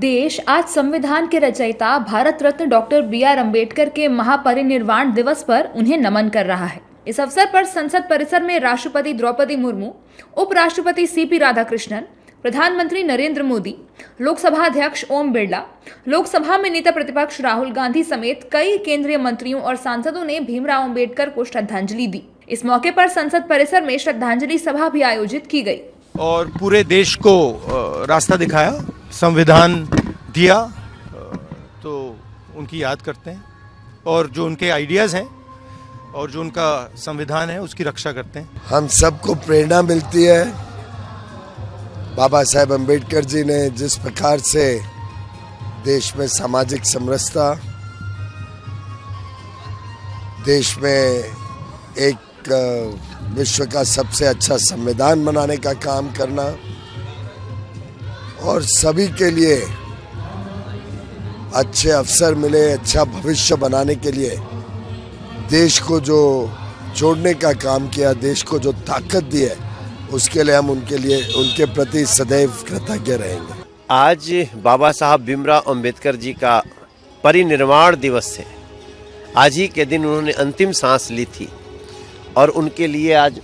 देश आज संविधान के रचयिता भारत रत्न डॉक्टर बी.आर. अम्बेडकर के महापरिनिर्वाण दिवस पर उन्हें नमन कर रहा है। इस अवसर पर संसद परिसर में राष्ट्रपति द्रौपदी मुर्मू, उपराष्ट्रपति सी.पी. राधाकृष्णन, प्रधानमंत्री नरेंद्र मोदी, लोकसभा अध्यक्ष ओम बिरला, लोकसभा में नेता प्रतिपक्ष राहुल गांधी समेत कई केंद्रीय मंत्रियों और सांसदों ने भीमराव अम्बेडकर को श्रद्धांजलि दी। इस मौके पर संसद परिसर में श्रद्धांजलि सभा भी आयोजित की गई और पूरे देश को रास्ता दिखाया, संविधान दिया, तो उनकी याद करते हैं और जो उनके आइडियाज़ हैं और जो उनका संविधान है उसकी रक्षा करते हैं। हम सबको प्रेरणा मिलती है। बाबा साहेब अम्बेडकर जी ने जिस प्रकार से देश में सामाजिक समरसता, देश में एक विश्व का सबसे अच्छा संविधान बनाने का काम करना और सभी के लिए अच्छे अवसर मिले, अच्छा भविष्य बनाने के लिए देश को जो जोड़ने का काम किया, देश को जो ताकत दी है, उसके लिए हम उनके प्रति सदैव कृतज्ञ रहेंगे। आज बाबा साहब भीमराव अम्बेडकर जी का परिनिर्वाण दिवस है। आज ही के दिन उन्होंने अंतिम सांस ली थी और उनके लिए आज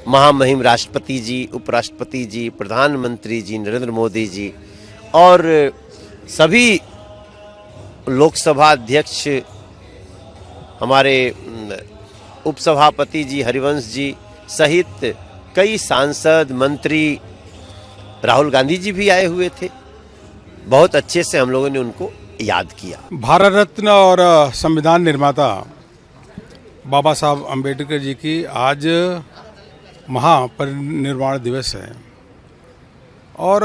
महामहिम राष्ट्रपति जी, उपराष्ट्रपति जी, प्रधानमंत्री जी नरेंद्र मोदी जी और सभी लोकसभा अध्यक्ष, हमारे उपसभापति जी हरिवंश जी सहित कई सांसद, मंत्री, राहुल गांधी जी भी आए हुए थे। बहुत अच्छे से हम लोगों ने उनको याद किया। भारत रत्न और संविधान निर्माता बाबा साहब अम्बेडकर जी की आज महापरिनिर्वाण दिवस है और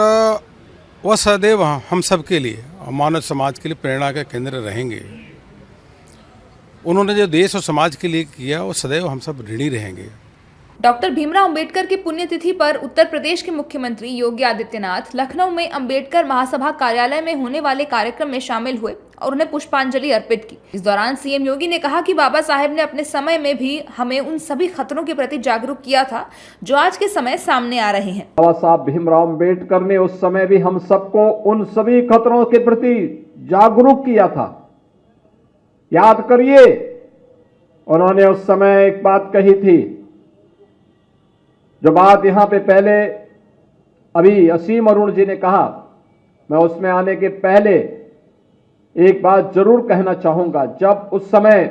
वह सदैव हम सब के लिए, मानव समाज के लिए प्रेरणा का केंद्र रहेंगे। उन्होंने जो देश और समाज के लिए किया वो सदैव हम सब ऋणी रहेंगे। डॉक्टर भीमराव अम्बेडकर की पुण्यतिथि पर उत्तर प्रदेश के मुख्यमंत्री योगी आदित्यनाथ लखनऊ में अम्बेडकर महासभा कार्यालय में होने वाले कार्यक्रम में शामिल हुए और उन्हें पुष्पांजलि अर्पित की। इस दौरान सीएम योगी ने कहा कि बाबा साहेब ने अपने समय में भी हमें उन सभी खतरों के प्रति जागरूक किया था जो आज के समय सामने आ रहे हैं। बाबा साहब भीमराव अम्बेडकर ने उस समय भी हम सबको उन सभी खतरों के प्रति जागरूक किया था। याद करिए, उन्होंने उस समय एक बात कही थी, जो बात यहां पे पहले अभी असीम अरुण जी ने कहा, मैं उसमें आने के पहले एक बात जरूर कहना चाहूंगा। जब उस समय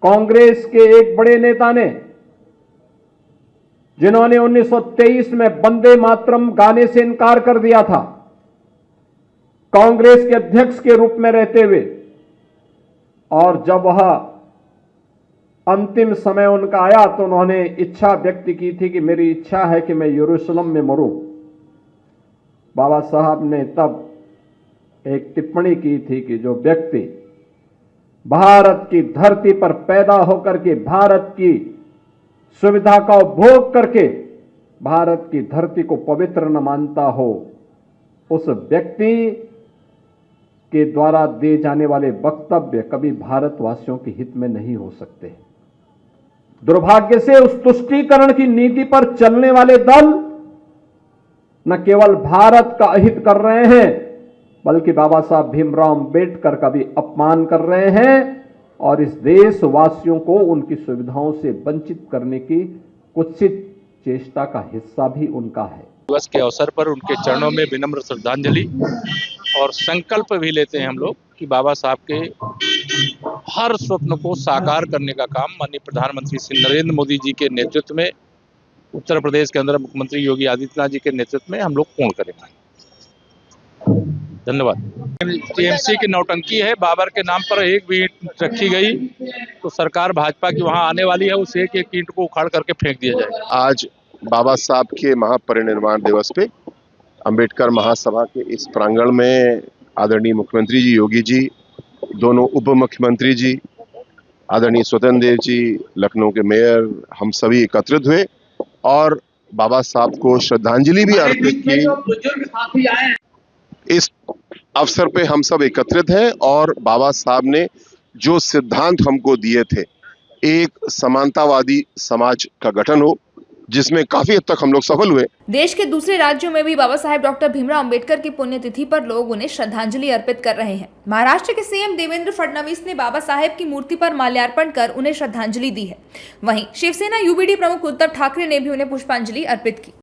कांग्रेस के एक बड़े नेता ने, जिन्होंने 1923 में वंदे मातरम गाने से इनकार कर दिया था, कांग्रेस के अध्यक्ष के रूप में रहते हुए, और जब वह अंतिम समय उनका आया तो उन्होंने इच्छा व्यक्त की थी कि मेरी इच्छा है कि मैं यरूशलेम में मरूं। बाबा साहब ने तब एक टिप्पणी की थी कि जो व्यक्ति भारत की धरती पर पैदा होकर के भारत की सुविधा का उपभोग करके भारत की धरती को पवित्र न मानता हो, उस व्यक्ति के द्वारा दिए जाने वाले वक्तव्य कभी भारतवासियों के हित में नहीं हो सकते। दुर्भाग्य से उस तुष्टीकरण की नीति पर चलने वाले दल न केवल भारत का अहित कर रहे हैं, बल्कि बाबा साहब भीमराव अम्बेडकर का भी अपमान कर रहे हैं और इस देशवासियों को उनकी सुविधाओं से वंचित करने की कुत्सित चेष्टा का हिस्सा भी उनका है। दिवस के अवसर पर उनके चरणों में विनम्र श्रद्धांजलि और संकल्प भी लेते हैं हम लोग कि बाबा साहब के हर स्वप्न को साकार करने का काम माननीय प्रधानमंत्री श्री नरेंद्र मोदी जी के नेतृत्व में, उत्तर प्रदेश के अंदर मुख्यमंत्री योगी आदित्यनाथ जी के नेतृत्व में हम लोग पूर्ण करेंगे। धन्यवाद। टीएमसी की नौटंकी है, बाबर के नाम पर एक भी ईंट रखी गई तो सरकार भाजपा की वहां आने वाली है, उस एक ईंट को उखाड़ करके फेंक दिया जाएगा। आज बाबा साहब के महापरिनिर्वाण दिवस पे अंबेडकर महासभा के इस प्रांगण में आदरणीय मुख्यमंत्री जी योगी जी, दोनों उप मुख्यमंत्री जी, आदरणीय स्वतंत्र देव जी, लखनऊ के मेयर, हम सभी एकत्रित हुए और बाबा साहब को श्रद्धांजलि भी अर्पित की। इस अवसर पे हम सब एकत्रित हैं और बाबा साहब ने जो सिद्धांत हमको दिए थे, एक समानतावादी समाज का गठन हो, जिसमें काफी हद तक हम लोग सफल हुए। देश के दूसरे राज्यों में भी बाबा साहेब डॉक्टर भीमराव अंबेडकर की पुण्यतिथि पर लोग उन्हें श्रद्धांजलि अर्पित कर रहे हैं। महाराष्ट्र के सीएम देवेंद्र फडणवीस ने बाबा साहेब की मूर्ति पर माल्यार्पण कर उन्हें श्रद्धांजलि दी है। वहीं शिवसेना यूबीडी प्रमुख उद्धव ठाकरे ने भी उन्हें पुष्पांजलि अर्पित की।